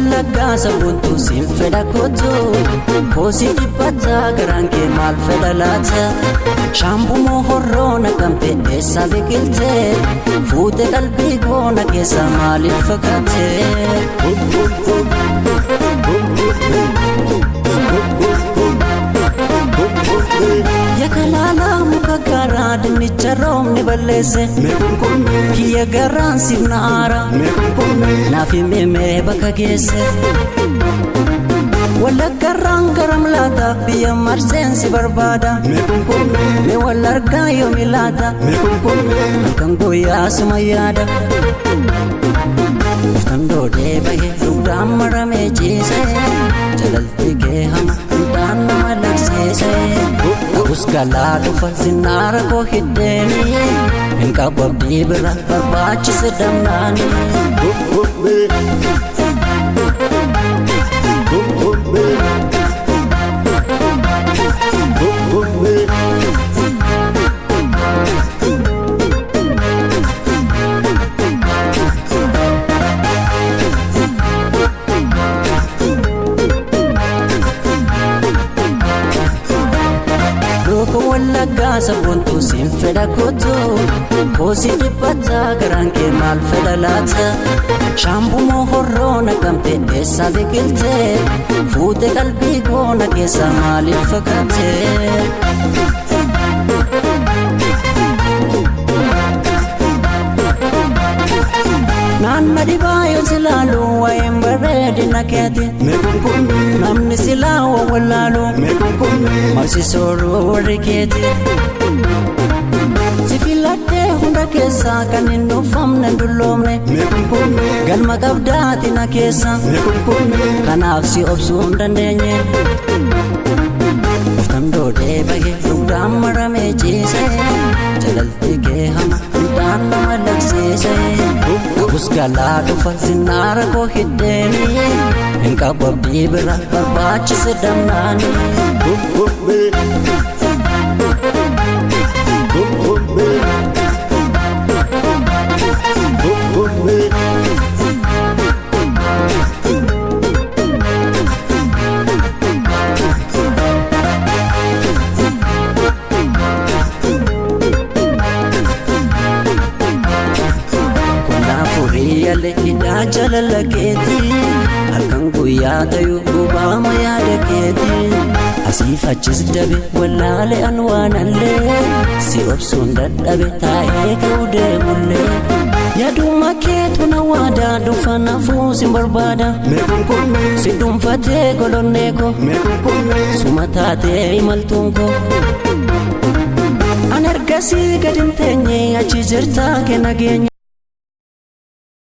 wallaggaa sabuntu siin fedha kootu Koosi dhibbata garaan kee maal fedha laata Shaambuu mohorroo naqamte eessa biqilte Fuute qalbii goona keessa maaliif fakkaate Yakalala muka garaa dinnicha roobni balleesse Kiyya garaan siif na aara Naaf himee bakka geesse Wallaggarraan garam laata biyya marseen si barbaada Mee wal argaa yoomi laata Halkan guyyaa suma yaada Uftan doodee bahee dugdaan maramee ciise Jalalti kee hama hundaan nama lagsiise Abus galaa dhufa zinnaara koo hiddeeni Hin qabu abdii bira barbaachise damnaani Wallaggaa sabuntu siin fedha kootu Koosi dhibbata garaan kee maal fedha laata Shaambuu mohorroo naqamte eessa biqilte Fuute qalbii goona keessa maaliif fakkaate Naanna dhibaa yoo silaalu waa'een bareedina keeti Namni silaa wawwallaalu Marsi sooruu warri keeti Si filadhee hunda keessaa kan hin dhuunfamne hin dulloomne Galma qabdaatina keessa Kanaaf si obsuu hin dandeenye Uftan doodee bahee dugdaan maramee ciise Jalalti kee hama hundaan nama lagsiise Abus galaa dhufa zinnaara koo hiddeeni Hin qabu abdii bira barbaachise damnaani Hidhaa jalala keeti Halkan guyyaa tayuu gubaama yaada keeti Asiif achis dabe wallaale an waanallee Si obsuun dadhabe taa'ee ka'u deemullee Yaaduma keetu na waadaa dhufa nafuu sin barbaada Si dhuunfatee golonnee ko Suma taatee imaltuun ko An ergasii gad hin teenye achi jirtaa kee nageenya